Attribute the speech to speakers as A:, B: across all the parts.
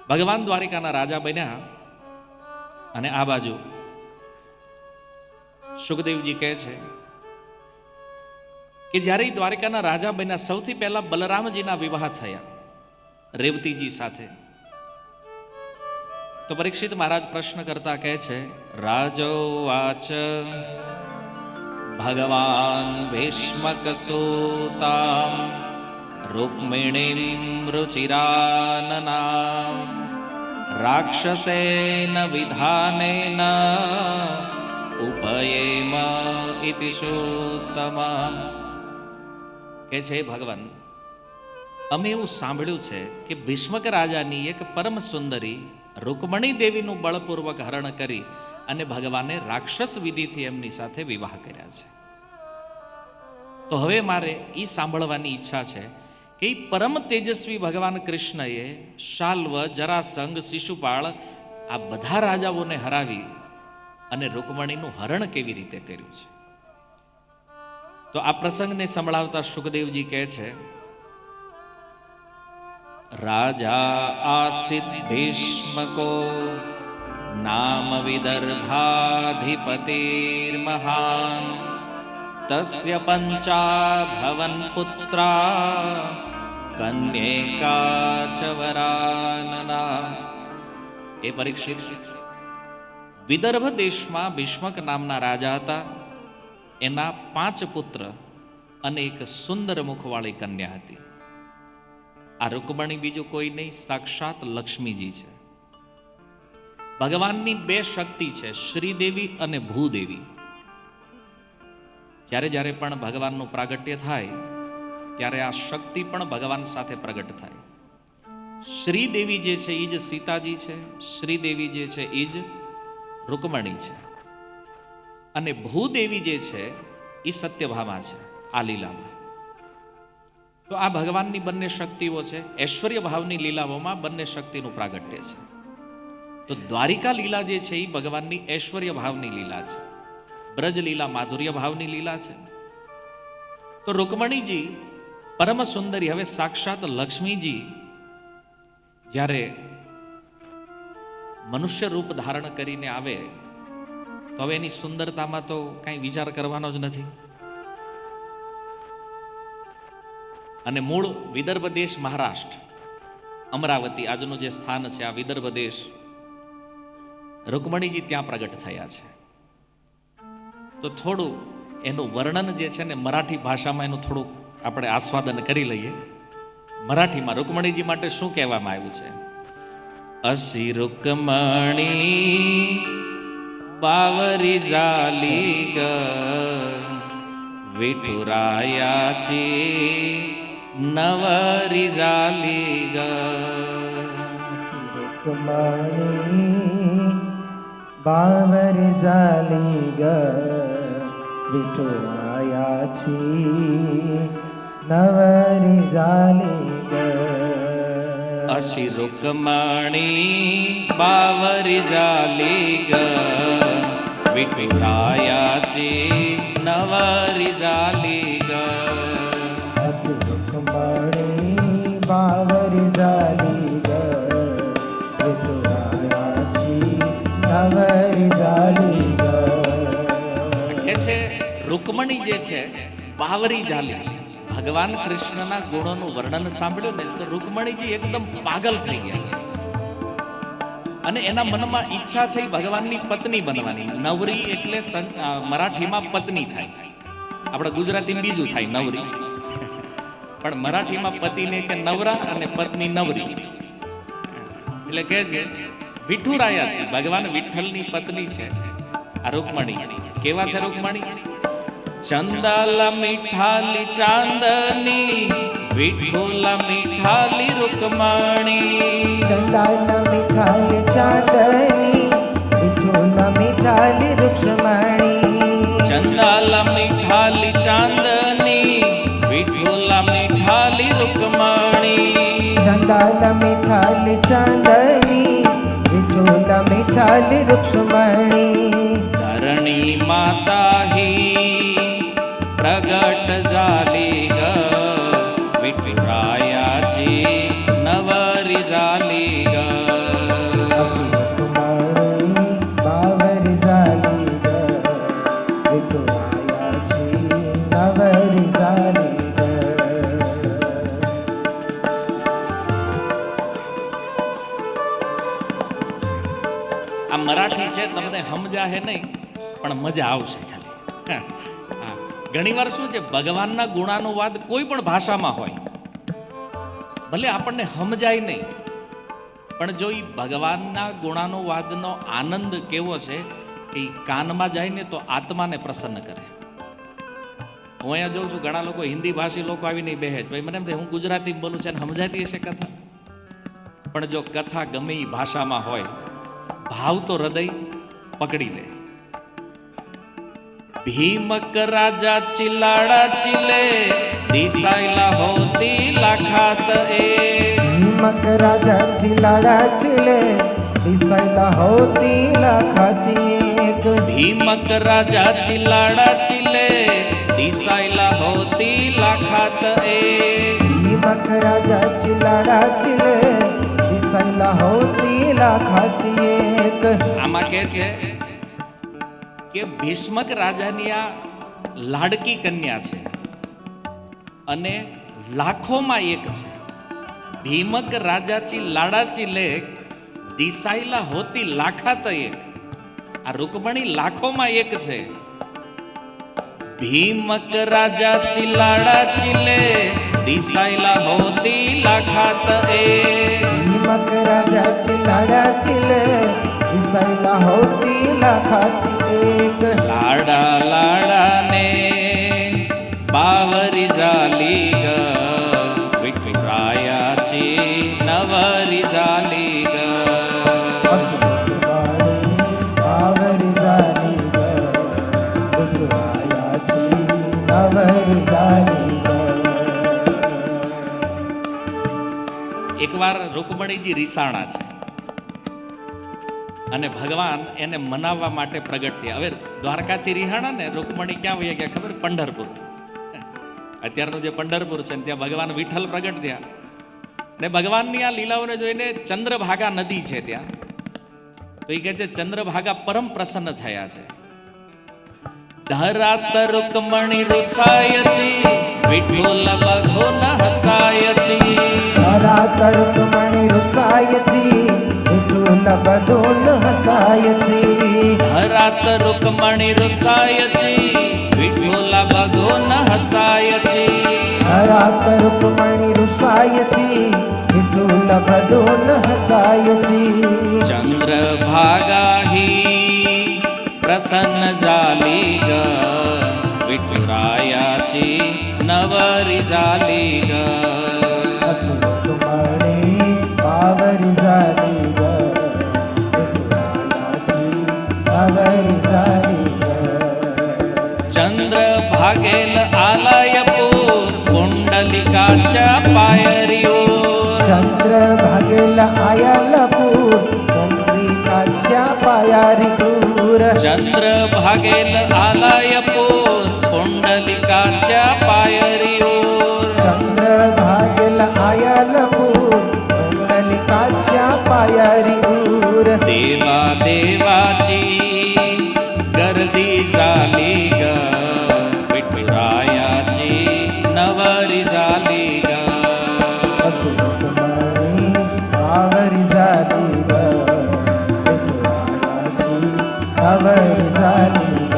A: ભગવાન દ્વારિકાના રાજા બન્યા અને આ બાજુ સુખદેવજી કહે છે કે જ્યારે દ્વારિકાના રાજા બન્યા સૌથી પહેલા બલરામજીના વિવાહ થયા રેવતીજી સાથે. તો પરીક્ષિત મહારાજ પ્રશ્ન કરતા કહે છે, રાજોવાચ ભગવાન ભીષ્મક સૂતામ રૂક્મિણીમ રુચિરાનનામ રાક્ષસેન વિધાનેન ઉપયેમ ઇતિ સૂતમા. કે છે ભગવાન, અમે એવું સાંભળ્યું છે કે ભીષ્મક રાજાની એક પરમ સુંદરી રૂકમણી દેવીનું બળપૂર્વક હરણ કરી અને ભગવાને રાક્ષસ વિધિથી એમની સાથે વિવાહ કર્યા છે. તો હવે મારે એ સાંભળવાની ઈચ્છા છે કે પરમ તેજસ્વી ભગવાન કૃષ્ણએ શાલ્વ, જરાસંઘ, શિશુપાળ આ બધા રાજાઓને હરાવી અને રૂકમણીનું હરણ કેવી રીતે કર્યું છે. તો આ પ્રસંગને સંભળાવતા સુખદેવજી કહે છે, રાજા આસિત ભીષ્મકો નામ વિદર્ભાધિપતિર્મહાન તસ્ય પંચાભવન પુત્રા કન્યેકા ચ વરાનના. એ પરીક્ષિત, વિદર્ભ દેશમાં ભીષ્મક નામના રાજા હતા. એના 5 પુત્ર અને એક સુંદર મુખવાળી કન્યા હતી. આ રૂકમણી બીજું કોઈ નહીં, સાક્ષાત લક્ષ્મીજી છે. ભગવાનની 2 શક્તિ છે, શ્રીદેવી અને ભૂદેવી. જ્યારે જ્યારે પણ ભગવાનનું પ્રાગટ્ય થાય ત્યારે આ શક્તિ પણ ભગવાન સાથે પ્રગટ થાય. શ્રીદેવી જે છે એ જ સીતાજી છે, શ્રીદેવી જે છે એ જ રૂકમણી છે, અને ભૂદેવી જે છે એ સત્યભામા છે આ લીલામાં. તો આ ભગવાનની બંને શક્તિઓ છે. ઐશ્વર્ય ભાવની લીલાઓમાં બંને શક્તિનું પ્રાગટ્ય છે. તો દ્વારિકા લીલા જે છે એ ભગવાનની ઐશ્વર્ય ભાવની લીલા છે, બ્રજ લીલા માધુર્ય ભાવની લીલા છે. તો રૂકમણીજી પરમ સુંદરી, હવે સાક્ષાત લક્ષ્મીજી જ્યારે મનુષ્ય રૂપ ધારણ કરીને આવે તો હવે એની સુંદરતામાં તો કાંઈ વિચાર કરવાનો જ નથી. અને મૂળ વિદર્ભ દેશ મહારાષ્ટ્ર, અમરાવતી આજનું જે સ્થાન છે આ વિદર્ભ દેશ, રૂકમણીજી ત્યાં પ્રગટ થયા છે. તો થોડું એનું વર્ણન જે છે ને મરાઠી ભાષામાં એનું થોડું આપણે આસ્વાદન કરી લઈએ. મરાઠીમાં રૂકમણીજી માટે શું કહેવામાં આવ્યું છે? અસી રૂકમણી બાવરી ઝાલી ગ વિઠુરાયાચી નવરી ઝાલી ગ.
B: રૂકમણી બાવરી ઝાલી ગ વિઠુરાયાચી નવરી ઝાલી ગ.
A: અસી રૂકમણી બાવરી ઝાલી ગ વિઠુરાયાચી નવરી ઝાલી ગ.
B: અસી રૂકમણી બાવરી ઝાલી ગ વિઠુરાયાચી નવરી ઝાલી ગ.
A: કે છે રૂકમણી જે છે બાવરી ઝાલી. ભગવાન કૃષ્ણના ગુણોનું વર્ણન સાંભળ્યું ને તો રૂકમણીજી એકદમ પાગલ થઈ ગયા છે અને એના મનમાં ઈચ્છા છે ભગવાનની પત્ની બનવાની. નવરી એટલે મરાઠીમાં પત્ની થાય, આપણે ગુજરાતીમાં બીજું થાય નવરી, પણ મરાઠીમાં પતિને કે નવરા અને પત્ની નવરી. એટલે કે છે વિઠુરાયા છે, ભગવાન વિઠ્ઠલની પત્ની છે આ રૂકમણી. કેવા છે રૂકમણી? ચંદાલા મીઠાલી ચાંદની વિઠોલા મીઠાલી રૂકમણી.
B: ચંદાલા મીઠાલી ચાંદની વિઠોલા મીઠાલી રૂક્ષ્મણી.
A: ચંદાલા મીઠાલી ચાંદની વિઠોલા મીઠાલી રૂકમણી.
B: ચંદાલા મીઠાલી ચાંદની વિઠોલા મીઠાલી રૂક્ષ્મણી.
A: ધરણી માતા હી પ્રગટ ઝાલી ગ વિઠુરાયાચી નવરી ઝાલી ગ. આ મરાઠી છે, તમને સમજાશે નહીં પણ મજા આવશે ખાલી. હા, ઘણીવાર શું છે, ભગવાનના ગુણાનુવાદ કોઈ પણ ભાષામાં હોય, ભલે આપણને સમજાય નહીં, પણ જો એ ભગવાનના ગુણાનુવાદનો આનંદ કેવો છે કે કાનમાં જાય ને તો આત્માને પ્રસન્ન કરે. હું અહીંયા જોઉં છું ઘણા લોકો હિન્દી ભાષી લોકો આવીને બેહે છે, ભાઈ મને એમ થાય હું ગુજરાતી બોલું છું અને સમજાતી હશે કથા, પણ જો કથા ગમે એ ભાષામાં હોય, ભાવ તો હૃદય પકડી લે. ભીમક રાજા ચિલાડા ચિલે દિસાયલા હોતી લાખાત એ.
B: ભીમક રાજા ચિલાડા ચિલે દિસાયલા હોતી લાખાતી એક.
A: ભીમક રાજા ચિલાડા ચિલે દિસાયલા હોતી લાખાત એ.
B: ભીમક રાજા ચિલાડા ચિલે દિસાયલા હોતી લાખાતી એક.
A: આમાં કે છે કે ભીષ્મક રાજાની આ લાડકી કન્યા છે અને લાખોમાં એક છે. ભીમક રાજાચી લાડાચી લેખ દિસાયલા હોતી લાખાત એક. આ રૂકમણી લાખોમાં એક છે. ભીમક રાજાચી લાડાચી લે દિસાયલા હોતી લાખાત એ.
B: ભીમક રાજા ચિલાડા ચિલે દિસાયલા હોતી લાખાતી એક.
A: લાડા લાડા ને બાવરી ઝાલી ગ વિઠુરાયાચી નવરી ઝાલી ગ.
B: અસુરવાણી બાવરી ઝાલી ગ વિઠુરાયા છી નવરી ઝાલી ગ.
A: એકવાર રૂકમણીજી રીસાણા છે અને ભગવાન એને મનાવવા માટે પ્રગટ થયા. હવે દ્વારકાથી રિહાણા ને રૂકમણી ક્યાં વહી ગયા ખબર? પંઢરપુર. અત્યારનું જે પંઢરપુર છે ને ત્યાં ભગવાન વિઠ્ઠલ પ્રગટ થયા ને ભગવાનની આ લીલાઓને જોઈને ચંદ્રભાગા નદી છે ત્યાં, તો એ કહે છે ચંદ્રભાગા પરમ પ્રસન્ન થયા છે. ધરાત રૂકમણી રૂસાયચી વિઠ્ઠલ બઘો ન હસાયચી.
B: ધરાત રૂકમણી રૂસાયચી વિઠ્ઠલ બઘો ન હસાયચી.
A: ધરાત રૂકમણી રૂસાયચી વિઠ્ઠલ બઘો ન હસાયચી.
B: ધરાત રૂકમણી રૂસાયચી વિઠ્ઠલ બઘો ન હસાયચી.
A: ચંદ્રભાગા હિ પ્રસન્ન ઝાલી ગ વિઠુરાયાચી નવરી ઝાલી ગ.
B: અસુરકમણી બાવરી ઝાલી ગ વિઠુરાયા છી નવરી ઝાલી ગ.
A: ચંદ્ર ભાગેલ આલયપુર કુંડલિકા પાયરીઓ.
B: ચંદ્ર ભાગેલ આયલપુર કુંડલિકા પાયારી ઉર.
A: ચંદ્ર ભાગેલ આલયપુર કુંડલિકા પાયરીઓ.
B: ચંદ્ર ભાગેલ આયલપુર કુંડલિકા પાયારી ઉર.
A: દેવા દેવાચી ગરદી ઝાલી ગ વિઠુરાયાચી નવરી ઝાલી ગ.
B: અસુરકમણી બાવરી ઝાલી ગ વિઠુરાયા છી નવરી ઝાલી ગ.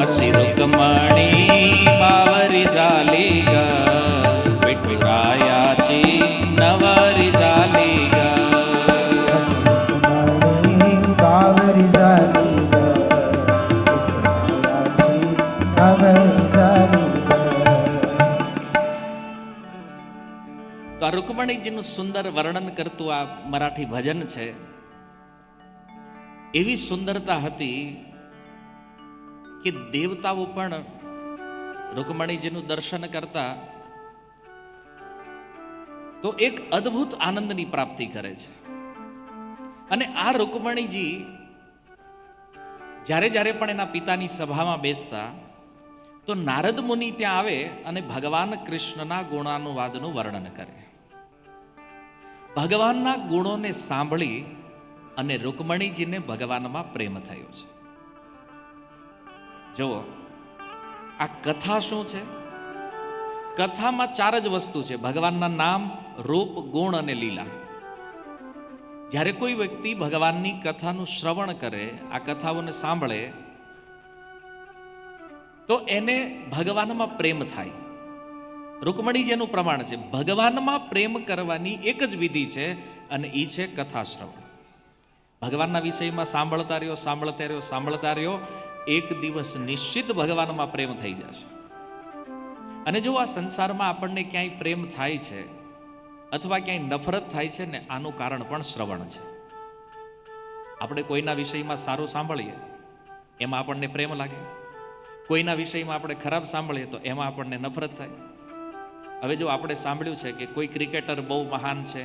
A: અસી રૂકમણી બાવરી ઝાલી ગ વિઠુરાયાચી નવરી ઝાલી ગ.
B: અસુરકમણી બાવરી ઝાલી ગ વિઠુરાયા છી નવરી ઝાલી ગ.
A: તો આ રૂકમણીજીનું સુંદર વર્ણન કરતું આ મરાઠી ભજન છે. એવી સુંદરતા હતી કે દેવતાઓ પણ રૂકમણીજીનું દર્શન કરતા તો એક અદ્ભુત આનંદની પ્રાપ્તિ કરે છે. અને આ રૂકમણીજી જ્યારે જ્યારે પણ એના પિતાની સભામાં બેસતા તો નારદ મુનિ ત્યાં આવે અને ભગવાન કૃષ્ણના ગુણાનુવાદનું વર્ણન કરે. ભગવાનના ગુણોને સાંભળી અને રૂકમણીજીને ભગવાનમાં પ્રેમ થયો છે. જુઓ આ કથા શું છે? કથામાં ચાર જ વસ્તુ છે: ભગવાનના નામ, રૂપ, ગુણ અને લીલા. જ્યારે કોઈ વ્યક્તિ ભગવાનની કથાનું શ્રવણ કરે, આ કથાઓને સાંભળે, તો એને ભગવાનમાં પ્રેમ થાય. રૂકમણીજીનું પ્રમાણ છે. ભગવાનમાં પ્રેમ કરવાની એક જ વિધિ છે અને એ છે કથા શ્રવણ. ભગવાનના વિષયમાં સાંભળતા રહ્યો, એક દિવસ નિશ્ચિત ભગવાનમાં પ્રેમ થઈ જશે. અને જો આ સંસારમાં આપણને ક્યાંય પ્રેમ થાય છે અથવા ક્યાંય નફરત થાય છે ને, આનું કારણ પણ શ્રવણ છે. આપણે કોઈના વિષયમાં સારું સાંભળીએ એમાં આપણને પ્રેમ લાગે, કોઈના વિષયમાં આપણે ખરાબ સાંભળીએ તો એમાં આપણને નફરત થાય. હવે જો આપણે સાંભળ્યું છે કે કોઈ ક્રિકેટર બહુ મહાન છે,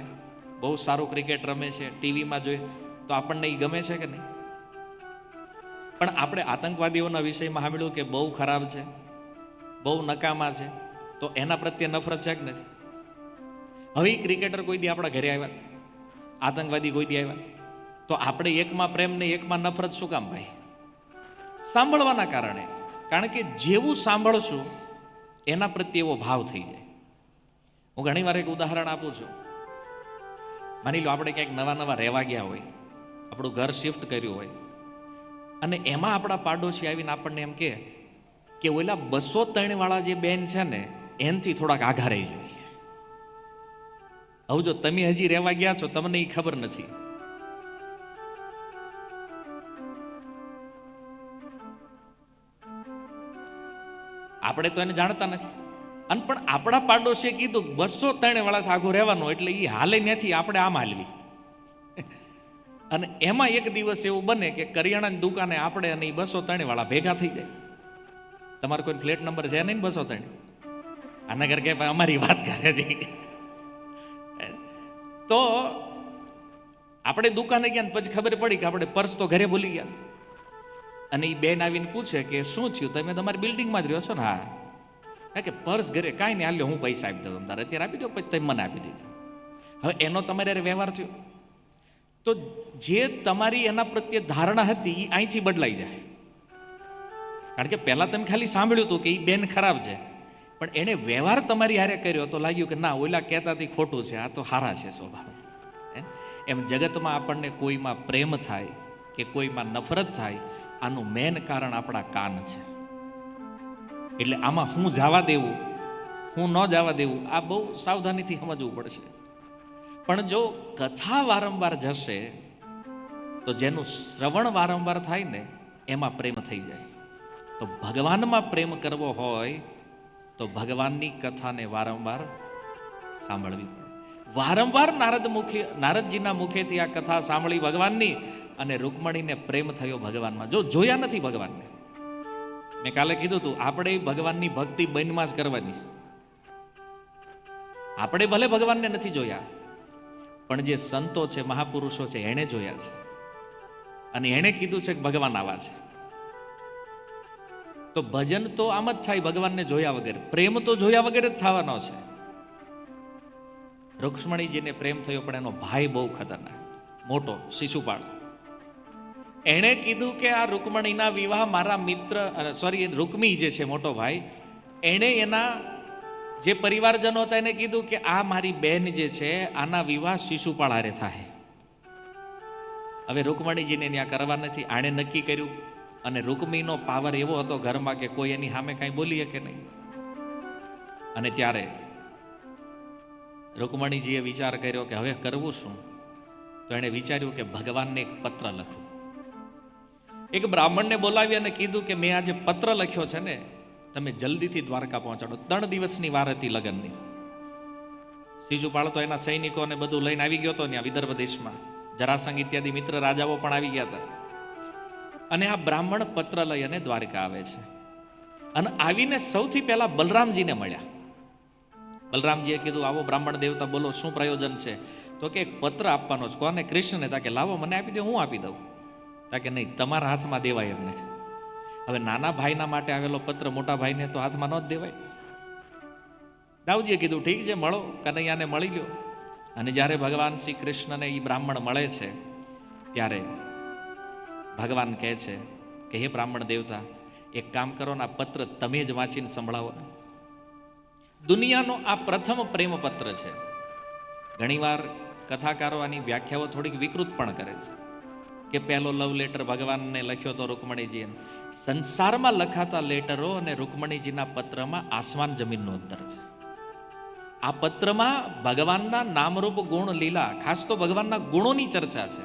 A: બહુ સારું ક્રિકેટ રમે છે, ટીવીમાં જોઈએ તો આપણને એ ગમે છે કે નહીં? પણ આપણે આતંકવાદીઓના વિષયમાં સાંભળ્યું કે બહુ ખરાબ છે, બહુ નકામા છે, તો એના પ્રત્યે નફરત છે કે નથી? હવે ક્રિકેટર કોઈ દી આપણા ઘરે આવ્યા, આતંકવાદી કોઈ દી આવ્યા, તો આપણે એકમાં પ્રેમ ને એકમાં નફરત શું કામ ભાઈ? સાંભળવાના કારણે. કારણ કે જેવું સાંભળશું એના પ્રત્યે એવો ભાવ થઈ જાય. હું ઘણી વાર એક ઉદાહરણ આપું છું. માની લો આપણે ક્યાંક નવા રહેવા ગયા હોય, આપણું ઘર શિફ્ટ કર્યું હોય, અને એમાં આપણા પાડોશી આવીને આપણને એમ કે ઓલા 203 વાળા જે બેન છે ને એનથી થોડાક આઘા રહી જોઈએ. હવે જો તમે હજી રહેવા ગયા છો, તમને એ ખબર નથી. આપણે તો એને જાણતા નથી. અને પણ આપણા પાડોશીએ કીધું 203 વાળાથી આઘું રહેવાનું, એટલે એ હાલે નથી, આપણે આમ હાલવી. અને એમાં એક દિવસ એવું બને કે કરિયાણાની દુકાને આપણે અને એ 203 વાળા ભેગા થઈ જાય. તમારે કોઈ ફ્લેટ નંબર છે નહીં 203? આના ઘર કે અમારી વાત કરે છે. તો આપણે દુકાને ગયા, પછી ખબર પડી કે આપણે પર્સ તો ઘરે ભૂલી ગયા. અને એ બેન આવીને પૂછે કે શું થયું, તમે તમારી બિલ્ડિંગમાં જ રહ્યો છો ને? હા. કે પર્સ ઘરે કાંઈ નહીં, હાલ્યો હું પૈસા આપી દઉં, તમારે અત્યારે આપી દો, પછી તમે મને આપી દેજો. હવે એનો તમારે વ્યવહાર થયો, તો જે તમારી એના પ્રત્યે ધારણા હતી એ અહીંથી બદલાઈ જાય. કારણ કે પહેલાં તમે ખાલી સાંભળ્યું હતું કે એ બેન ખરાબ છે, પણ એણે વ્યવહાર તમારી હારે કર્યો તો લાગ્યું કે ના, ઓલા કહેતાથી ખોટું છે, આ તો હારા છે સ્વભાવ. એમ જગતમાં આપણને કોઈમાં પ્રેમ થાય કે કોઈમાં નફરત થાય, આનું મેન કારણ આપણા કાન છે. એટલે આમાં હું જવા દેવું, હું ન જવા દેવું, આ બહુ સાવધાનીથી સમજવું પડશે. પણ જો કથા વારંવાર જશે તો જેનું શ્રવણ વારંવાર થાય ને એમાં પ્રેમ થઈ જાય. તો ભગવાનમાં પ્રેમ કરવો હોય તો ભગવાનની કથાને વારંવાર સાંભળવી પડે. વારંવાર નારદજીના મુખેથી આ કથા સાંભળી ભગવાનની, અને રૂકમણીને પ્રેમ થયો ભગવાનમાં. જો જોયા નથી ભગવાનને, મેં કાલે કીધું હતું, આપણે ભગવાનની ભક્તિ બનમાં જ કરવાની છે. આપણે ભલે ભગવાનને નથી જોયા, પણ જે સંતો છે, મહાપુરુષો છે, એણે જોયા છે અને એણે કીધું છે કે ભગવાન આવા છે. તો ભજન તો આમ જ થાય ભગવાનને જોયા વગર, પ્રેમ તો જોયા વગર જ થવાનો છે. રૂક્ષ્મણીજીને પ્રેમ થયો, પણ એનો ભાઈ બહુ ખતરનાક, મોટો શિશુપાળ. એણે કીધું કે આ રૂકમણીના વિવાહ મારા મિત્ર, રૂકમી જે છે મોટો ભાઈ, એણે એના જે પરિવારજનો હતા એને કીધું કે આ મારી બહેન જે છે આના વિવાહ શિશુપાળ હારે થાય. હવે રૂકમણીજીને ત્યાં કરવા નથી, આણે નક્કી કર્યું. અને રૂકમીનો પાવર એવો હતો ઘરમાં કે કોઈ એની સામે કાંઈ બોલીએ કે નહીં. અને ત્યારે રૂકમણીજીએ વિચાર કર્યો કે હવે કરવું શું? તો એણે વિચાર્યું કે ભગવાનને એક પત્ર લખું. એક બ્રાહ્મણને બોલાવી અને કીધું કે મેં આજે પત્ર લખ્યો છે ને, તમે જલ્દીથી દ્વારકા પહોંચાડો. 3 દિવસની વાર હતી લગ્નની. શિશુપાળ તો એના સૈનિકોને બધું લઈને આવી ગયો હતો ત્યાં વિદર્ભ દેશમાં. જરાસંઘ ઇત્યાદિ મિત્ર રાજાઓ પણ આવી ગયા હતા. અને આ બ્રાહ્મણ પત્ર લઈ અને દ્વારકા આવે છે. અને આવીને સૌથી પહેલા બલરામજીને મળ્યા. બલરામજીએ કીધું, આવો બ્રાહ્મણ દેવતા, બોલો શું પ્રયોજન છે? તો કે એક પત્ર આપવાનો છે. કોને? કૃષ્ણને. તા કે લાવો મને આપી દો, હું આપી દઉં. તા કે નહીં, તમારા હાથમાં દેવાય એમ નથી. હવે નાના ભાઈના માટે આવેલો પત્ર મોટા ભાઈને તો હાથમાં ન જ દેવાય. દાઉજીએ કીધું ઠીક છે, મળો. કનૈયાને મળી ગયો. અને જ્યારે ભગવાન શ્રી કૃષ્ણને એ બ્રાહ્મણ મળે છે ત્યારે ભગવાન કહે છે કે હે બ્રાહ્મણ દેવતા, એક કામ કરો ને, આ પત્ર તમે જ વાંચીને સંભળાવો. દુનિયાનો આ પ્રથમ પ્રેમ પત્ર છે. ઘણીવાર કથાકારો આની વ્યાખ્યાઓ થોડીક વિકૃત પણ કરે છે કે પહેલો લવ લેટર ભગવાનને લખ્યો તો રૂકમણીજીએ. સંસારમાં લખાતા લેટરો અને રૂકમણીજીના પત્રમાં આસમાન જમીનનું અંતર છે. આ પત્રમાં ભગવાનના નામરૂપ ગુણ લીલા, ખાસ તો ભગવાનના ગુણોની ચર્ચા છે,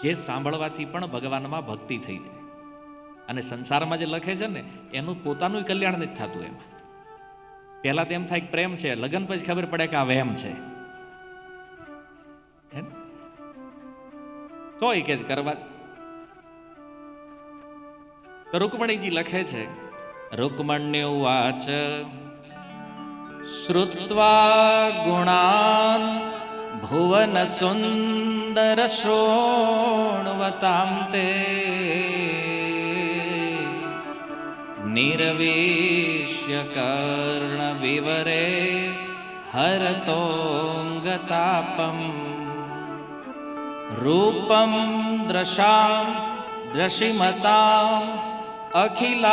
A: જે સાંભળવાથી પણ ભગવાનમાં ભક્તિ થઈ જાય. અને સંસારમાં જે લખે છે ને એનું પોતાનું કલ્યાણ નથી થતું. એમાં પહેલા તો એમ થાય કે પ્રેમ છે, લગ્ન પછી ખબર પડે કે આ વહેમ છે. તો એ કે કરવા તો રૂકમણીજી લખે છે, રૂકમણ્યુવાચ શ્રુત્વા ગુણાન ભુવન સુંદર શૃણવતાં તે નિર્વિશ્ય કર્ણ વિવરે હરતોંગતાપમ રૂપમ દ્રશામ દ્રશિમતામ અખિલાર્થલાભમ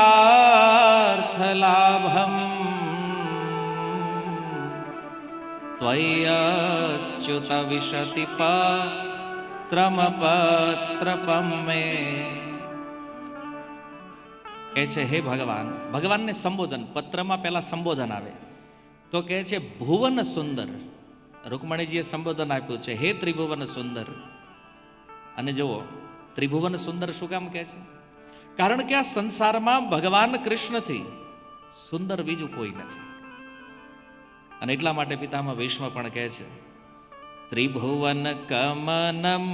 A: ત્વય્યુત વિશતિ પત્રમપત્રપમ મે. કહે છે, હે ભગવાન, ભગવાનને સંબોધન, પત્રમાં પહેલા સંબોધન આવે તો કહે છે ભુવન સુંદર. રૂકમણીજીએ સંબોધન આપ્યું છે, હે ત્રિભુવન સુંદર. અને જુઓ ત્રિભુવન સુંદર શું કામ કહે છે? કારણ કે આ સંસારમાં ભગવાન કૃષ્ણથી સુંદર બીજું કોઈ નથી. અને એટલા માટે પિતામહ ભીષ્મ પણ કહે છે, ત્રિભુવન કમનમ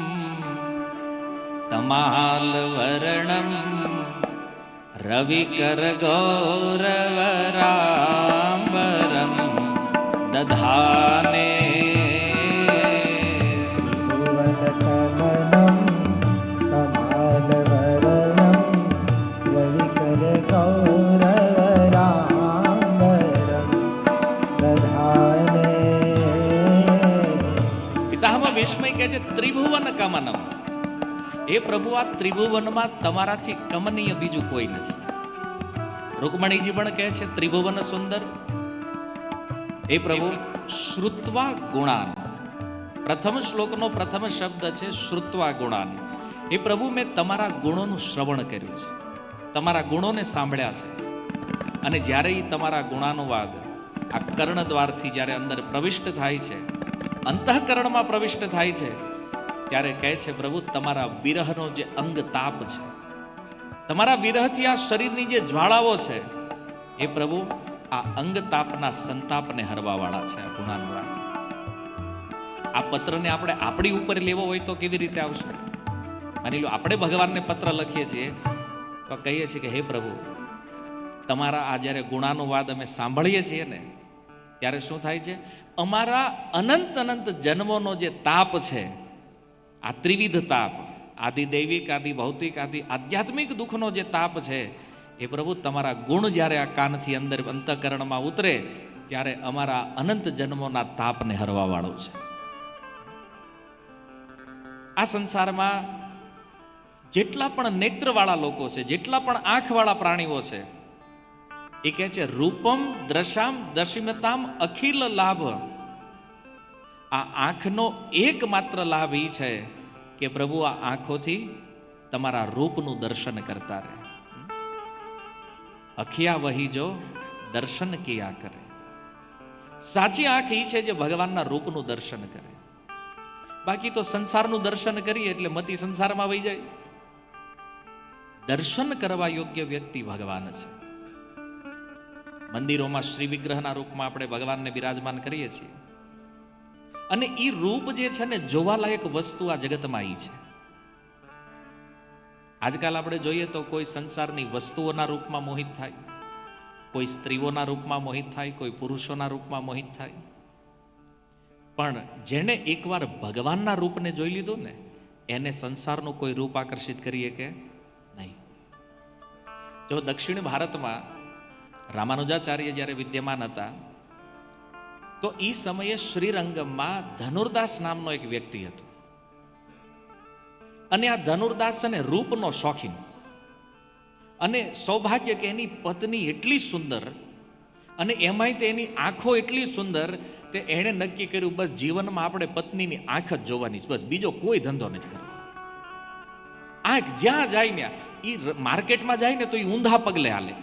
A: તમાલ વર્ણમ રવિકર ગૌરવરાંબરમ દધાને. ભીષ્મ કહે છે ત્રિભુવન કમનમ, હે પ્રભુ આ ત્રિભુવનમાં તમારાથી કમનીય બીજું કોઈ નથી. રૂકમણીજી પણ કહે છે ત્રિભુવન સુંદર. હે પ્રભુ શ્રુત્વા ગુણાન, પ્રથમ શ્લોકનો પ્રથમ શબ્દ છે શ્રુત્વા ગુણાન. હે પ્રભુ મેં તમારા ગુણોનું શ્રવણ કર્યું છે, તમારા ગુણોને સાંભળ્યા છે. અને જ્યારે એ તમારા ગુણાનુવાદ આ કર્ણદ્વારથી જ્યારે અંદર પ્રવિષ્ટ થાય છે, અંતઃકરણમાં પ્રવિષ્ટ થાય છે, ત્યારે કહે છે પ્રભુ તમારા વિરહનો જે અંગ તાપ છે, તમારા વિરહથી આ શરીરની જે જ્વાળાઓ છે, એ પ્રભુ આ અંગ તાપના સંતાપને હરવાવાળા છે. આ ગુણાનુવાદ, આ પત્રને આપણે આપણી ઉપર લેવો હોય તો કેવી રીતે આવશે? માની લો આપણે ભગવાનને પત્ર લખીએ છીએ તો કહીએ છીએ કે હે પ્રભુ તમારા આ જ્યારે ગુણાનુવાદ અમે સાંભળીએ છીએ ને, ત્યારે શું થાય છે? અમારા અનંત અનંત જન્મોનો જે તાપ છે, આ ત્રિવિધ તાપ, આદિ દૈવિક, આદિ ભૌતિક, આદિ આધ્યાત્મિક દુઃખનો જે તાપ છે, એ પ્રભુ તમારા ગુણ જ્યારે આ કાનથી અંદર અંતઃકરણમાં ઉતરે ત્યારે અમારા અનંત જન્મોના તાપને હરવા વાળો છે. આ સંસારમાં જેટલા પણ નેત્રવાળા લોકો છે, જેટલા પણ આંખવાળા પ્રાણીઓ છે, એ કહે છે રૂપમ દ્રશામ દશિમતામ અખિલ લાભ. આ આંખનો એકમાત્ર લાભ એ છે કે પ્રભુ આ આંખોથી તમારા રૂપનું દર્શન કરતા રહે. અખિયા વહી જો દર્શન કિયા કરે. સાચી આંખ એ છે જે ભગવાનના રૂપનું દર્શન કરે. બાકી તો સંસારનું દર્શન કરીએ એટલે મતિ સંસારમાં વહી જાય. દર્શન કરવા યોગ્ય વ્યક્તિ ભગવાન છે. મંદિરોમાં શ્રી વિગ્રહના રૂપમાં આપણે ભગવાનને બિરાજમાન કરીએ છીએ, અને એ રૂપ જે છે ને જોવાલાયક વસ્તુ આ જગતમાં ઈ છે. આજકાલ આપણે જોઈએ તો કોઈ સંસારની વસ્તુઓના રૂપમાં મોહિત થાય, કોઈ સ્ત્રીઓના રૂપમાં મોહિત થાય, કોઈ પુરુષોના રૂપમાં મોહિત થાય. પણ જેણે એકવાર ભગવાનના રૂપને જોઈ લીધું ને, એને સંસારનું કોઈ રૂપ આકર્ષિત કરીએ કે નહીં. જો દક્ષિણ ભારતમાં રામાનુજાચાર્ય જ્યારે વિદ્યમાન હતા તો એ સમયે શ્રીરંગમમાં ધનુર્દાસ નામનો એક વ્યક્તિ હતો. અને આ ધનુર્દાસ અને રૂપનો શોખીન, અને સૌભાગ્ય કે એની પત્ની એટલી સુંદર, અને એમાંય તેની આંખો એટલી સુંદર તે એણે નક્કી કર્યું બસ જીવનમાં આપણે પત્નીની આંખ જ જોવાની છે, બસ બીજો કોઈ ધંધો નથી કરવો. આંખ જ્યાં જાય ને, એ માર્કેટમાં જાય ને તો એ ઊંધા પગલે હાલે,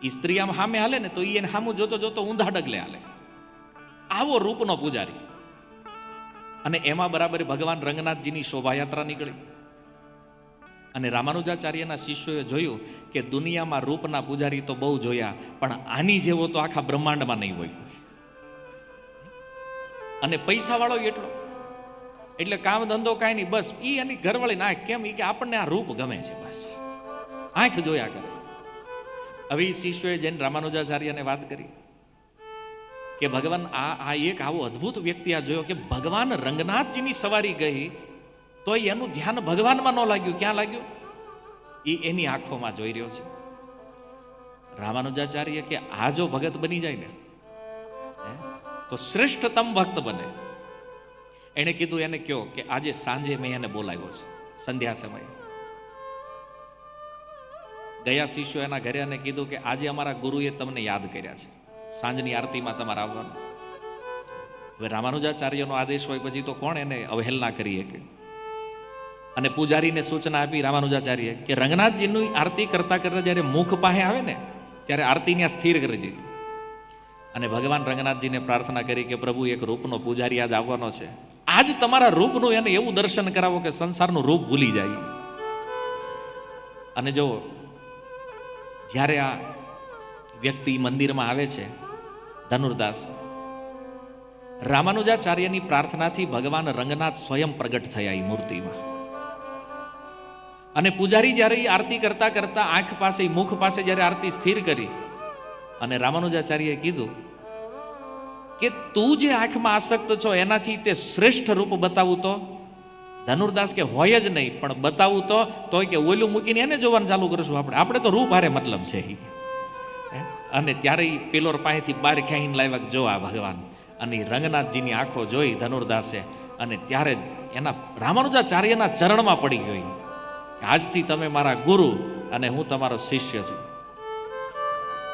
A: એ સ્ત્રી આમ સામે હાલે ને તો એને સામું જોતો જોતો ઊંધા ડગલે હાલે. આવો રૂપનો પૂજારી. અને એમાં બરાબર ભગવાન રંગનાથજીની શોભાયાત્રા નીકળી. અને રામાનુજાચાર્યના શિષ્યોએ જોયું કે દુનિયામાં રૂપના પૂજારી તો બહુ જોયા, પણ આની જેવો તો આખા બ્રહ્માંડમાં નહીં હોય. અને પૈસાવાળો એટલો, એટલે કામ ધંધો કાંઈ નહીં, બસ એ એની ઘરવાળી ના કેમ કે આપણને આ રૂપ ગમે છે, બસ આંખ જોયા કરે. હવે શિષ્યોએ જઈને રામાનુજાચાર્યને વાત કરી કે ભગવાન આ એક આવો અદ્ભુત વ્યક્તિ આ જોયો કે ભગવાન રંગનાથજીની સવારી ગઈ તો એનું ધ્યાન ભગવાનમાં ન લાગ્યું. ક્યાં લાગ્યું? એ એની આંખોમાં જોઈ રહ્યો છે. રામાનુજાચાર્ય કે આ જો ભગત બની જાય ને તો શ્રેષ્ઠતમ ભક્ત બને. એને કીધું, એને કહો કે આજે સાંજે મેં એને બોલાવ્યો છે સંધ્યા સમયે. ગયા શિષ્યો એના ઘરે અને કીધું કે આજે અમારા ગુરુએ તમને યાદ કર્યા છે, સાંજની આરતીમાં તમારે આવવાનું. હવે રામાનુજાચાર્યનો આદેશ હોય પછી તો કોણ એને અવહેલના કરી શકે. અને પૂજારીને સૂચના આપી રામાનુજાચાર્ય કે રંગનાથજીની આરતી કરતા કરતા જ્યારે મુખ પાસે આવે ને ત્યારે આરતી ત્યાં સ્થિર કરી દીધી. અને ભગવાન રંગનાથજીને પ્રાર્થના કરી કે પ્રભુ એક રૂપનો પૂજારી આજ આવવાનો છે, આજ તમારા રૂપનું એને એવું દર્શન કરાવો કે સંસારનું રૂપ ભૂલી જાય. અને જો જ્યારે આ વ્યક્તિ મંદિરમાં આવે છે ધનુર્દાસ, રામાનુજાચાર્યની પ્રાર્થનાથી ભગવાન રંગનાથ સ્વયં પ્રગટ થયા એ મૂર્તિમાં. અને પૂજારી જ્યારે આરતી કરતા કરતા આંખ પાસે મુખ પાસે જ્યારે આરતી સ્થિર કરી અને રામાનુજાચાર્યએ કીધું કે તું જે આંખમાં આસક્ત છો એનાથી તે શ્રેષ્ઠ રૂપ બતાવું તો? ધનુર્દાસ કે હોય જ નહીં, પણ બતાવું તો કે ઓલું મૂકીને એને જોવાનું ચાલુ કરશું આપણે તો રૂપ હારે મતલબ છે. અને ત્યારે પેલોર પાસેથી બહાર ખેંચીને લાવ્યા જો આ ભગવાન, અને રંગનાથજીની આંખો જોઈ ધનુર્દાસે, અને ત્યારે એના રામાનુજાચાર્યના ચરણમાં પડી ગઈ. આજથી તમે મારા ગુરુ અને હું તમારો શિષ્ય છું.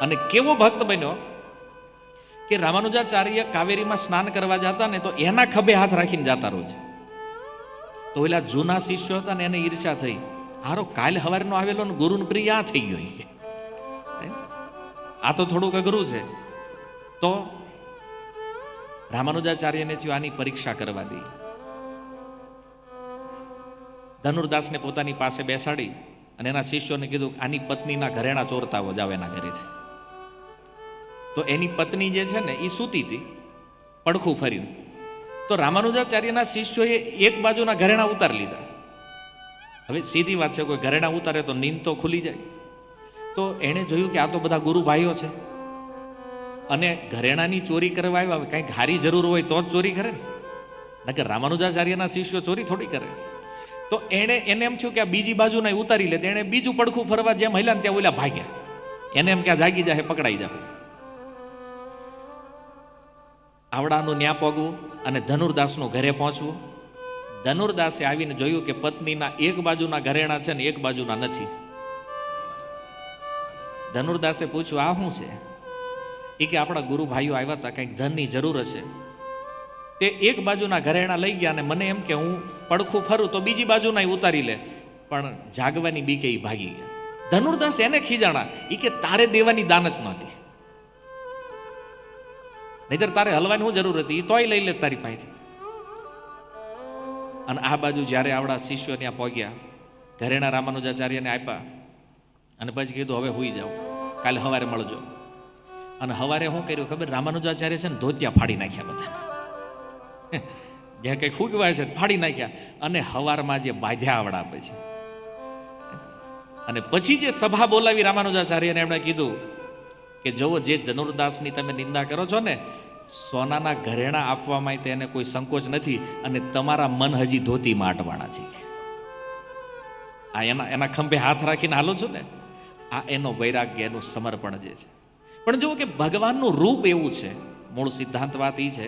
A: અને કેવો ભક્ત બન્યો કે રામાનુજાચાર્ય કાવેરીમાં સ્નાન કરવા જતા ને તો એના ખભે હાથ રાખીને જતા રોજ. તો ઓલા જૂના શિષ્યો હતા ને એને ઈર્ષા થઈ, હારો કાલ હવારનો આવેલો ને ગુરુને પ્રિય આ થઈ ગયો, આ તો થોડુંક અઘરું છે. તો રામાનુજાચાર્યને થયું આની પરીક્ષા કરવા દે. ધનુર્દાસને પોતાની પાસે બેસાડી અને એના શિષ્યોને કીધું આની પત્નીના ઘરેણા ચોરતાઓ જાવ એના ઘરેથી. તો એની પત્ની જે છે ને એ સૂતી હતી પડખું ફરીને. તો રામાનુજાચાર્યના શિષ્યોએ એક બાજુના ઘરેણા ઉતારી લીધા. હવે સીધી વાત છે, કોઈ ઘરેણા ઉતારે તો નીંદ તો ખુલી જાય. તો એણે જોયું કે આ તો બધા ગુરુ ભાઈઓ છે અને ઘરેણાની ચોરી કરવા આવ્યા, કંઈક હારી જરૂર હોય તો જ ચોરી કરે ને, નકર રામાનુજાચાર્યના શિષ્યો ચોરી થોડી કરે. તો એને એમ થયું કે આ બીજી બાજુના ઉતારી લે. એણે બીજું પડખું ફરવા જેમ હલ્યા ને ત્યાં ઓલા ભાગ્યા. એને એમ કે આ જાગી જાય પકડાઈ જાવ. આવડાનું ન્યા પગવું અને ધનુર્દાસનું ઘરે પહોંચવું. ધનુર્દાસે આવીને જોયું કે પત્નીના એક બાજુના ઘરેણા છે ને એક બાજુના નથી. ધનુર્દાસે પૂછ્યું આ શું છે? એ કે આપણા ગુરુ ભાઈઓ આવ્યા હતા, કંઈક ધનની જરૂર હશે, તે એક બાજુના ઘરેણા લઈ ગયા અને મને એમ કે હું પડખું ફરું તો બીજી બાજુના ઉતારી લે, પણ જાગવાની બીકે એ ભાગી ગયા. ધનુર્દાસ એને ખીજાણા, એ કે તારે દેવાની દાનત નહોતી, નહીતર તારે હલવાની શું જરૂર હતી, એ તોય લઈ લે તારી પાસેથી. અને આ બાજુ જ્યારે આવડા શિષ્યો ત્યાં પહોંચ્યા, ઘરેણા રામાનુજાચાર્યને આપ્યા અને પછી કીધું હવે હુઈ જાઓ, કાલે સવારે મળજો. અને સવારે શું કર્યું ખબર? રામાનુજાચાર્ય છે ને ધોતિયા ફાડી નાખ્યા બધાને, જ્યાં કંઈક ફૂગવાય છે ફાડી નાખ્યા. અને સવારમાં જે બાંધ્યા આવડા પછી, અને પછી જે સભા બોલાવી રામાનુજાચાર્યને એમણે કીધું કે જુઓ, જે ધનુર્દાસની તમે નિંદા કરો છો ને, સોનાના ઘરેણા આપવામાં તેને કોઈ સંકોચ નથી, અને તમારા મન હજી ધોતીમાં અટવાણા છે. આ એના ખંભે હાથ રાખીને હાલો છો ને, આ એનો વૈરાગ્ય, એનું સમર્પણ જે છે. પણ જુઓ કે ભગવાનનું રૂપ એવું છે, મૂળ સિદ્ધાંત વાત એ છે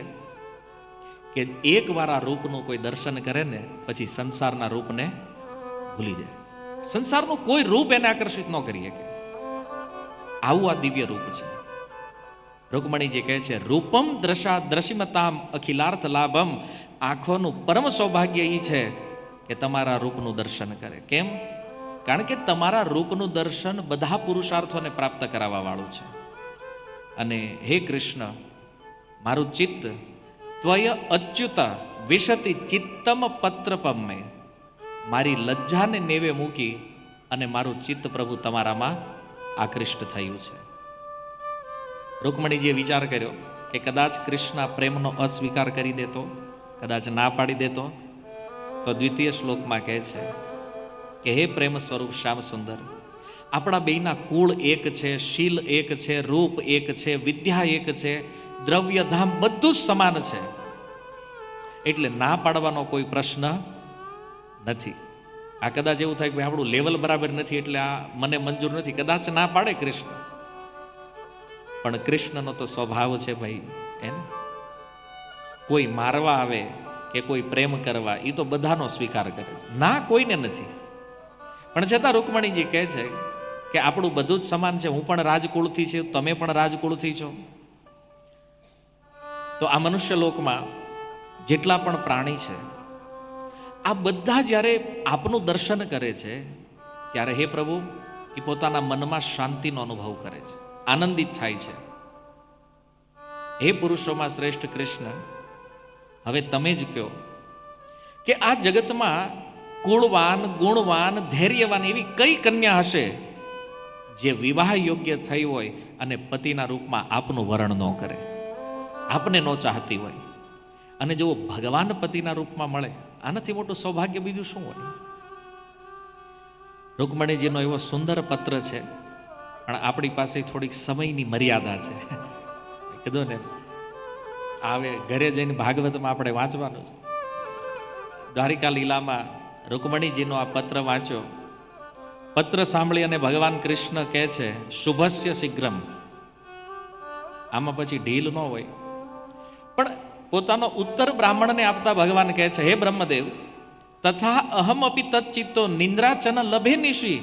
A: કે એકવાર આ રૂપનું કોઈ દર્શન કરે ને પછી સંસારના રૂપને ભૂલી જાય. સંસારનું કોઈ રૂપ એને આકર્ષિત ન કરી શકે. આવું આ દિવ્ય રૂપ છે. રૂકમણીજી કહે છે, રૂપમ દ્રશા દ્રશિમતામ અખિલાર્થ લાભમ. આંખોનું પરમ સૌભાગ્ય એ છે કે તમારા રૂપનું દર્શન કરે. કેમ? કારણ કે તમારા રૂપનું દર્શન બધા પુરુષાર્થોને પ્રાપ્ત કરાવવા વાળું છે. અને હે કૃષ્ણ, મારું ચિત્ત ત્વય અચ્યુત વિશતિ ચિત્તમ પત્રપમે. મારી લજ્જાને નેવે મૂકી અને મારું ચિત્ત પ્રભુ તમારામાં આકૃષ્ટ થયું છે. રૂકમણીજીએ વિચાર કર્યો કે કદાચ કૃષ્ણ પ્રેમનો અસ્વીકાર કરી દેતો, કદાચ ના પાડી દેતો, તો દ્વિતીય શ્લોકમાં કહે છે કે હે પ્રેમ સ્વરૂપ શ્યામ સુંદર, આપણા બેયના કુળ એક છે, શીલ એક છે, રૂપ એક છે, વિદ્યા એક છે, દ્રવ્ય ધામ બધું જ સમાન છે, એટલે ના પાડવાનો કોઈ પ્રશ્ન નથી. આ કદાચ એવું થાય કે આપણું લેવલ બરાબર નથી એટલે આ મને મંજૂર નથી, કદાચ ના પાડે કૃષ્ણ. પણ કૃષ્ણનો તો સ્વભાવ છે ભાઈ, એને કોઈ મારવા આવે કે કોઈ પ્રેમ કરવા એ તો બધાનો સ્વીકાર કરે છે, ના કોઈને નથી. પણ છતાં રૂકમણીજી કહે છે કે આપણું બધું જ સમાન છે, હું પણ રાજકુળથી છું, તમે પણ રાજકુળથી છો. તો આ મનુષ્ય લોકમાં જેટલા પણ પ્રાણી છે આ બધા જ્યારે આપનું દર્શન કરે છે ત્યારે હે પ્રભુ એ પોતાના મનમાં શાંતિનો અનુભવ કરે છે, આનંદિત થાય છે. હે પુરુષોમાં શ્રેષ્ઠ કૃષ્ણ, હવે તમે જ કહો કે આ જગતમાં કુળવાન, ગુણવાન, ધૈર્યવાન એવી કઈ કન્યા હશે જે વિવાહ યોગ્ય થઈ હોય અને પતિના રૂપમાં આપનું વરણ ન કરે, આપને ન ચાહતી હોય, અને જો ભગવાન પતિના રૂપમાં મળે, આનાથી મોટું સૌભાગ્ય બીજું શું હોય? રૂકમણીજીનો એવો સુંદર પત્ર છે, પણ આપણી પાસે થોડીક સમયની મર્યાદા છે. કીધું ને, આવે ઘરે જઈને ભાગવતમાં આપણે વાંચવાનું છે. દ્વારિકા લીલામાં રૂકમણીજીનો આ પત્ર વાંચ્યો. પત્ર સાંભળી અને ભગવાન કૃષ્ણ કહે છે શુભસ્ય શીઘ્રમ. આમાં પછી ઢીલ ન હોય. પણ પોતાનો ઉત્તર બ્રાહ્મણને આપતા ભગવાન કહે છે, હે બ્રહ્મદેવ, તથા અહમ અપી તચ્ચિત્તો નિંદ્રાચન લભે નિશી.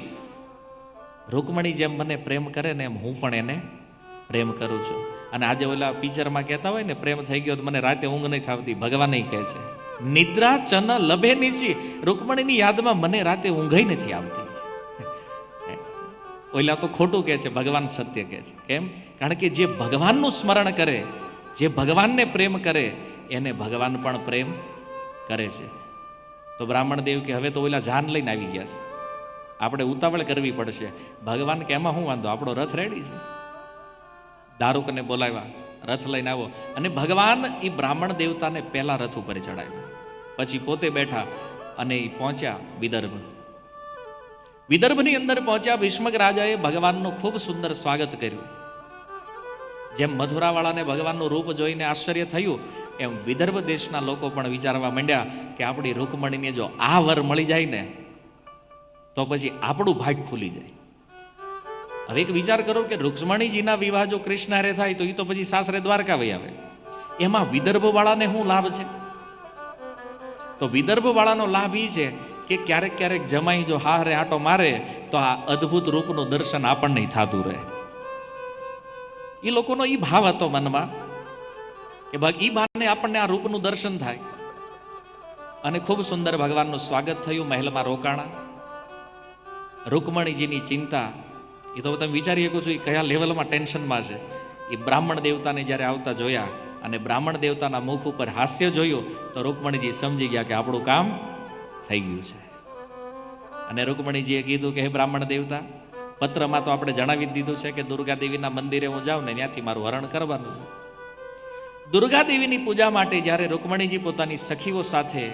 A: રૂકમણી જેમ મને પ્રેમ કરે ને એમ હું પણ એને પ્રેમ કરું છું. અને આજે ઓલા પિક્ચરમાં કહેતા હોય ને, પ્રેમ થઈ ગયો તો મને રાતે ઊંઘ નહીં થતી, ભગવાન કહે છે નિદ્રાચન લભે નિશી. રૂકમણીની યાદમાં મને રાતે ઊંઘ નથી આવતી. ઓલા તો ખોટું કહે છે, ભગવાન સત્ય કહે છે. કેમ? કારણ કે જે ભગવાનનું સ્મરણ કરે, જે ભગવાનને પ્રેમ કરે, એને ભગવાન પણ પ્રેમ કરે છે. તો બ્રાહ્મણ દેવ કે હવે તો ઓલા જાન લઈને આવી ગયા છે, આપણે ઉતાવળ કરવી પડશે. ભગવાન કે એમાં શું વાંધો, આપણો રથ રેડી છે. દારૂકને બોલાવ્યા, રથ લઈને આવો. અને ભગવાન એ બ્રાહ્મણ દેવતાને પહેલા રથ ઉપર ચડાવ્યા, પછી પોતે બેઠા અને એ પહોંચ્યા વિદર્ભ. વિદર્ભની અંદર પહોંચ્યા. ભીષ્મક રાજાએ ભગવાનનું ખૂબ સુંદર સ્વાગત કર્યું. જેમ મથુરાવાળાને ભગવાનનું રૂપ જોઈને આશ્ચર્ય થયું, એમ વિદર્ભ દેશના લોકો પણ વિચારવા માંડ્યા કે આપણી રૂકમણીને જો આ વર મળી જાય ને તો પછી આપણું ભાગ ખુલી જાય. હવે એક વિચાર કરો કે રૂક્ષ્મણીજીના વિવાહ જો કૃષ્ણ હારે થાય તો એ તો પછી સાસરે દ્વારકા વહી આવે. એમાં વિદર્ભ વાળાને શું લાભ છે? તો વિદર્ભ વાળાનો લાભ એ છે કે ક્યારેક ક્યારેક જમાઈ જો હારે આટો મારે તો આ અદ્ભુત રૂપનું દર્શન આપણને થતું રહે. એ લોકોનો એ ભાવ હતો મનમાં કે ભાઈ એ બાને આપણને આ રૂપનું દર્શન થાય. અને ખૂબ સુંદર ભગવાનનું સ્વાગત થયું. મહેલમાં રોકાણા. રૂકમણીજીની ચિંતા એ તો તમે વિચારી શકો છો એ કયા લેવલમાં ટેન્શનમાં છે. એ બ્રાહ્મણ દેવતાને જ્યારે આવતા જોયા અને બ્રાહ્મણ દેવતાના મુખ ઉપર હાસ્ય જોયું તો રૂકમણીજી સમજી ગયા કે આપણું કામ થઈ ગયું છે. અને રૂકમણીજીએ કીધું કે હે બ્રાહ્મણ દેવતા, પત્રમાં તો આપણે જણાવી જ દીધું છે કે દુર્ગા દેવીના મંદિરે હું જાઉં ને ત્યાંથી મારું હરણ કરવાનું છે. દુર્ગા દેવીની પૂજા માટે જ્યારે રૂકમણીજી પોતાની સખીઓ સાથે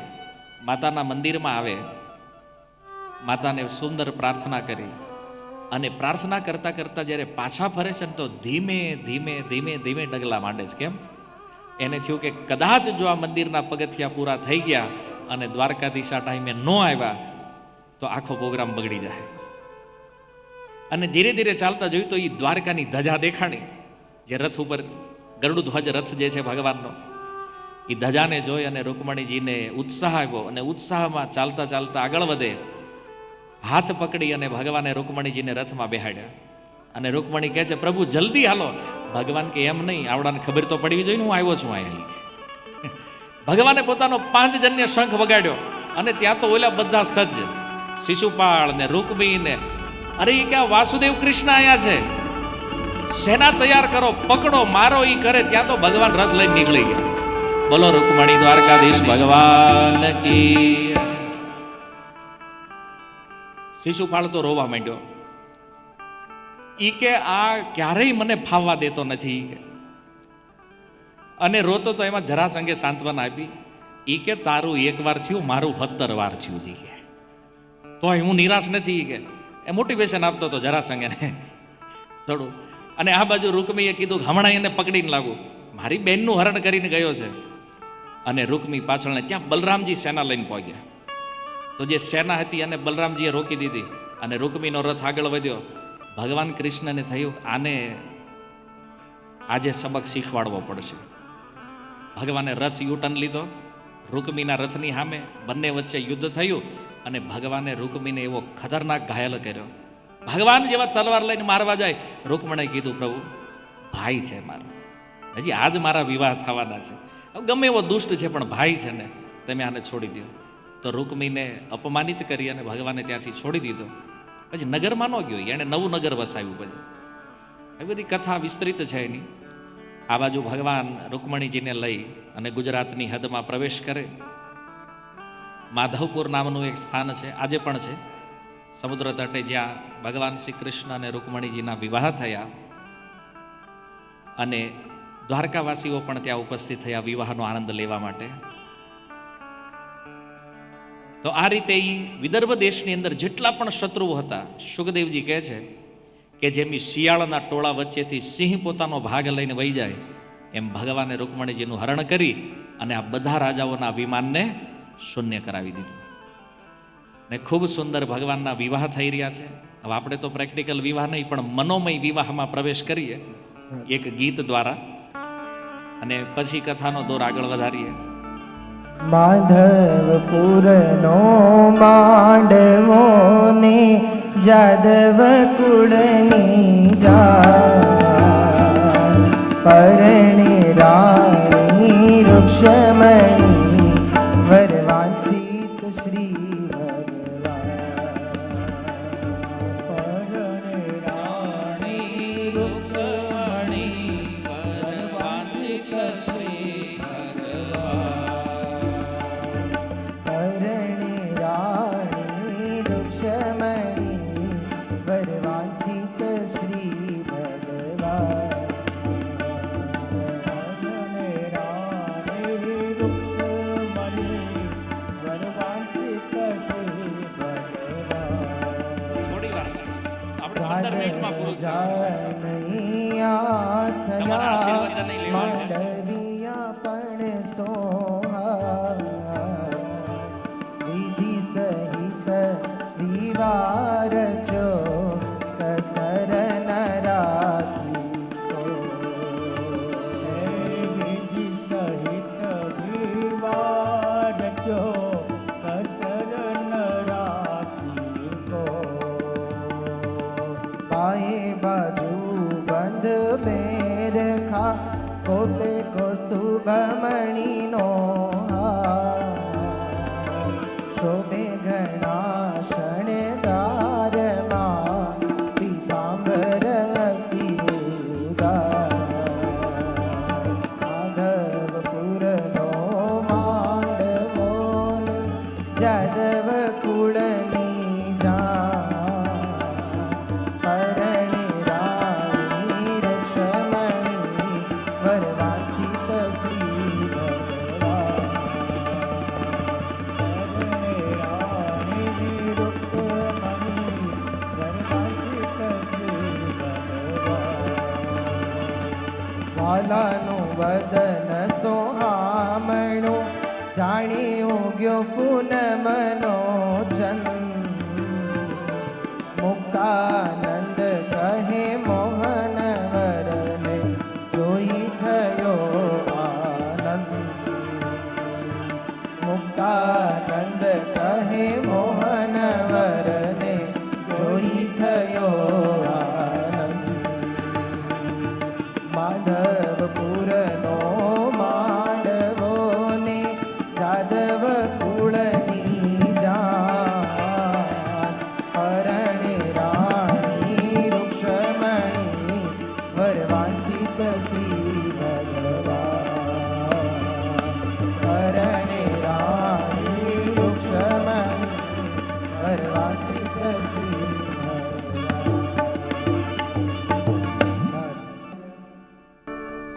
A: માતાના મંદિરમાં આવે, માતાને સુંદર પ્રાર્થના કરી અને પ્રાર્થના કરતા કરતા જ્યારે પાછા ફરે છે ને તો ધીમે ધીમે ધીમે ધીમે ડગલા માંડે છે. કેમ? એને થયું કે કદાચ જો આ મંદિરના પગથિયા પૂરા થઈ ગયા અને દ્વારકાધીશ આ ટાઈમે ન આવ્યા તો આખો પ્રોગ્રામ બગડી જાય. અને ધીરે ધીરે ચાલતા જોયું તો એ દ્વારકાની ધજા દેખાણી, જે રથ ઉપર ગરુડ ધ્વજ રથ જે છે ભગવાનનો, એ ધજાને જોઈ અને રૂકમણીજીને ઉત્સાહ આવ્યો અને ઉત્સાહમાં ચાલતા ચાલતા આગળ વધે. હાથ પકડી અને ભગવાને રૂકમણીજીને રથમાં બેહાડ્યા અને રૂકમણી કહે છે પ્રભુ જલ્દી હાલો. ભગવાન કે એમ નહીં, આવડાને ખબર તો પડવી જોઈએ ને હું આવ્યો છું અહીંયા. ભગવાને પોતાનો 5 જન્ય શંખ વગાડ્યો અને ત્યાં તો ઓલા બધા સજ્જ, શિશુપાળ ને રૂકમી ને, અરે એ ક્યાં વાસુદેવ કૃષ્ણ આયા છે, સેના તૈયાર કરો, પકડો, મારો ઈ કરે. ત્યાં તો ભગવાન રથ લઈને નીકળી ગયા. બોલો રૂકમણી દ્વારકાધીશ ભગવાન કી. શિશુપાળ તો રોવા માંડ્યો. ઈ કે આ ક્યારેય મને ફાવવા દેતો નથી અને રોતો તો એમાં જરાસંઘે સાંત્વના આપી. ઈ કે તારું 1 વાર થયું, મારું 17 વાર થયું ઈ કે, તોય હું નિરાશ નથી ઈ કે. એ મોટિવેશન આપતો હતો જરાસંઘે ને થોડું. અને આ બાજુ રૂકમીએ કીધું કે હમણાં એને પકડીને લાગુ, મારી બેનનું હરણ કરીને ગયો છે. અને રૂકમી પાછળ ત્યાં બલરામજી સેના લઈને પહોંચ્યા. તો જે સેના હતી એને બલરામજીએ રોકી દીધી અને રૂકમીનો રથ આગળ વધ્યો. ભગવાન કૃષ્ણને થયું આને આજે સબક શીખવાડવો પડશે. ભગવાને રથ યુટર્ન લીધો, રૂકમીના રથની સામે બંને વચ્ચે યુદ્ધ થયું અને ભગવાને રૂકમીને એવો ખતરનાક ઘાયલ કર્યો. ભગવાન જેવા તલવાર લઈને મારવા જાય, રૂકમણે કીધું પ્રભુ ભાઈ છે મારો, હજી આજ મારા વિવાહ થવાના છે, ગમે એવો દુષ્ટ છે પણ ભાઈ છે ને, તમે આને છોડી દો. તો રૂકમીને અપમાનિત કરી અને ભગવાને ત્યાંથી છોડી દીધો. પછી નગરમાં ન ગયો, એણે નવું નગર વસાવ્યું. પછી એ બધી કથા વિસ્તૃત છે એની. આ બાજુ ભગવાન રૂકમણીજીને લઈ અને ગુજરાતની હદમાં પ્રવેશ કરે. માધવપુર નામનું એક સ્થાન છે, આજે પણ છે, સમુદ્ર તટે, જ્યાં ભગવાન શ્રી કૃષ્ણ અને રૂકમણીજીના વિવાહ થયા. અને દ્વારકાવાસીઓ પણ ત્યાં ઉપસ્થિત થયા વિવાહનો આનંદ લેવા માટે. તો આ રીતે વિદર્ભ દેશની અંદર જેટલા પણ શત્રુઓ હતા, સુખદેવજી કહે છે કે જેમ શિયાળના ટોળા વચ્ચેથી સિંહ પોતાનો ભાગ લઈને વહી જાય, એમ ભગવાને રૂકમણીજીનું હરણ કરી અને આ બધા રાજાઓના અભિમાનને શૂન્ય કરાવી દીધું. ને ખૂબ સુંદર ભગવાનના વિવાહ થઈ રહ્યા છે. હવે આપણે તો પ્રેક્ટિકલ વિવાહ નહીં પણ મનોમય વિવાહમાં પ્રવેશ કરીએ એક ગીત દ્વારા, અને પછી કથાનો દોર આગળ વધારીએ.
B: માધવપુરનો માંડવો ને જાદવ કુળની જાન, પરણે રાણી રૂક્ષમણી વરવાંછિત શ્રી માંડવિયા પણ સોહા, વિધિ સહિત વિવાર જો કસર ન રાખી. વિધિ સહિત વિવાર જો કસર ન રાખી. પાયે બાજુ બંધ બેર ખા, કોટે કૌસ્તુભમણીનો શોભે ઘણા શણગારમાં, પીતાંબર માધવપુરનો માંડવો ને જાદવ કુળની જાન, પરણે રાણી રૂક્ષમણી વરવાંછિત શ્રી ભગવાન. વાલાનું વદન સોહામણું, જાણી ઉગ્યો પૂનમનો ચંદ, મુક્તાનંદ કહે મોહન વરને જોઈ થયો આનંદ. મુક્તાનંદ કહે મોહન વરને જોઈ થયો આનંદ.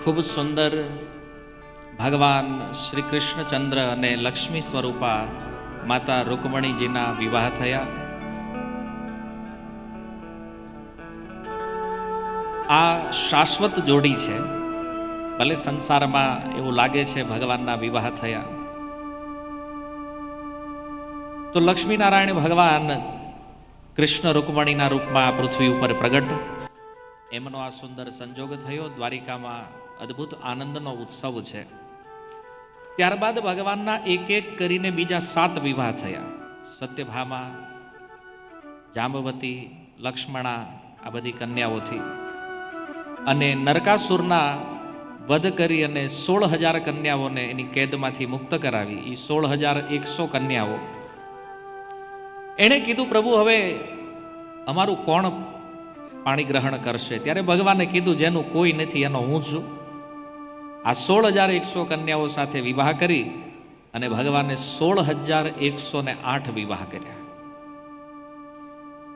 A: ખૂબ સુંદર ભગવાન શ્રી કૃષ્ણચંદ્ર અને લક્ષ્મી સ્વરૂપા માતા રૂકમણીજીના વિવાહ થયા. આ શાશ્વત જોડી છે. ભલે સંસારમાં એવું લાગે છે ભગવાનના વિવાહ થયા, તો લક્ષ્મીનારાયણ ભગવાન કૃષ્ણ રૂકમણીના રૂપમાં પૃથ્વી ઉપર પ્રગટ, એમનો આ સુંદર સંજોગ થયો. દ્વારિકામાં અદ્ભુત આનંદનો ઉત્સવ છે. ત્યારબાદ ભગવાનના એક એક કરીને બીજા 7 વિવાહ થયા. સત્યભામા, જાંબવતી, લક્ષ્મણા, આ બધી કન્યાઓથી. અને નરકાસુરના વધ કરી અને 16,000 કન્યાઓને એની કેદમાંથી મુક્ત કરાવી. એ 16,100 કન્યાઓ. એણે કીધું, પ્રભુ હવે અમારું કોણ પાણી ગ્રહણ કરશે? ત્યારે ભગવાને કીધું, જેનું કોઈ નથી એનો હું છું. આ 16,100 કન્યાઓ સાથે વિવાહ કરી અને ભગવાને 16,108 વિવાહ કર્યા.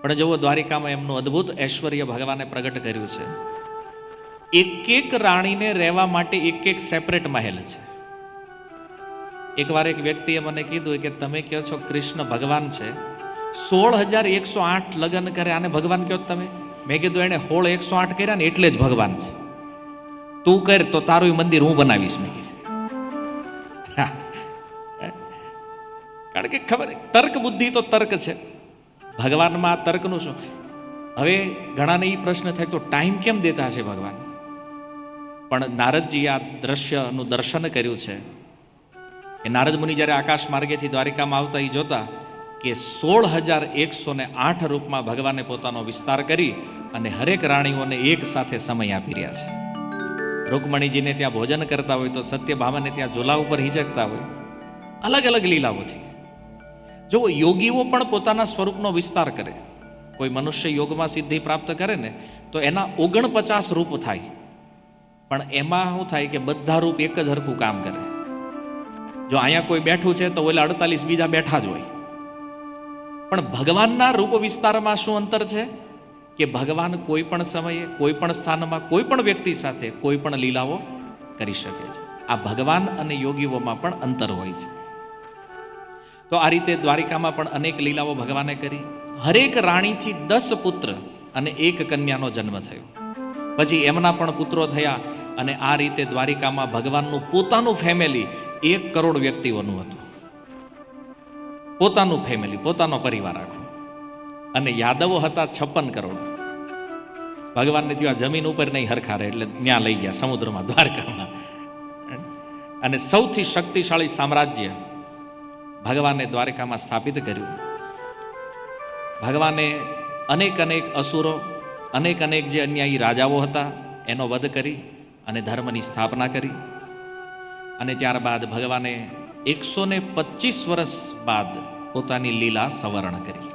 A: પણ જુઓ, દ્વારિકામાં એમનું અદ્ભુત ઐશ્વર્ય ભગવાને પ્રગટ કર્યું છે. એક એક રાણીને રહેવા માટે એક એક સેપરેટ મહેલ છે. એકવાર એક વ્યક્તિએ મને કીધું કે તમે કહો છો કૃષ્ણ ભગવાન છે, 16,108 લગ્ન કરે, આને ભગવાન કહો તમે? મેં કીધું, એને 16,108 કર્યા ને એટલે જ ભગવાન છે. તું કર તો તારું મંદિર હું બનાવીશ. મેં કીધું, કારણ કે ખબર, તર્ક બુદ્ધિ તો તર્ક છે, ભગવાનમાં તર્કનું શું? હવે ઘણાને એ પ્રશ્ન થાય, તો ટાઈમ કેમ દેતા હશે ભગવાન? પણ નારદજી આ દ્રશ્યનું દર્શન કર્યું છે. એ નારદ મુનિ જ્યારે આકાશ માર્ગેથી દ્વારિકામાં આવતા એ જોતા કે 16,108 રૂપમાં ભગવાને પોતાનો વિસ્તાર કરી અને હરેક રાણીઓને એક સાથે સમય આપી રહ્યા છે. રૂકમણીજીને ત્યાં ભોજન કરતા હોય તો સત્યભામાને ત્યાં ઝોલા ઉપર હિંચકતા હોય, અલગ અલગ લીલાઓથી. જો યોગીઓ પણ પોતાના સ્વરૂપનો વિસ્તાર કરે. કોઈ મનુષ્ય યોગમાં સિદ્ધિ પ્રાપ્ત કરે ને તો એના 49 રૂપ થાય, પણ એમાં શું થાય કે બધા રૂપ એક જ હરખું કામ કરે. જો અહીંયા કોઈ બેઠું છે તો ઓલા 48 બીજા બેઠા જ હોય. પણ ભગવાનના રૂપ વિસ્તારમાં શું અંતર છે કે ભગવાન કોઈ પણ સમયે, કોઈ પણ સ્થાનમાં, કોઈ પણ વ્યક્તિ સાથે કોઈ પણ લીલાઓ કરી શકે છે. આ ભગવાન અને યોગીઓમાં પણ અંતર હોય છે. તો આ રીતે દ્વારિકામાં પણ અનેક લીલાઓ ભગવાને કરી. હરેક રાણીથી 10 પુત્ર અને 1 કન્યાનો જન્મ થયો. પછી એમના પણ પુત્રો થયા અને આ રીતે દ્વારિકામાં ભગવાનનું પોતાનું ફેમિલી 1 કરોડ વ્યક્તિઓનું હતું. પોતાનું ફેમિલી, પોતાનો પરિવાર આખો. અને યાદવો હતા 56 કરોડ. ભગવાનને ત્યાં જમીન ઉપર નહીં હરખા રહે એટલે ત્યાં લઈ ગયા સમુદ્રમાં, દ્વારકામાં. અને સૌથી શક્તિશાળી સામ્રાજ્ય ભગવાને દ્વારકામાં સ્થાપિત કર્યું. ભગવાને અનેક અસુરો, અનેક જે અન્યાયી રાજાઓ હતા એનો વધ કરી અને ધર્મની સ્થાપના કરી. અને ત્યારબાદ ભગવાને 125 વર્ષ બાદ પોતાની લીલા સંવરણ કરી.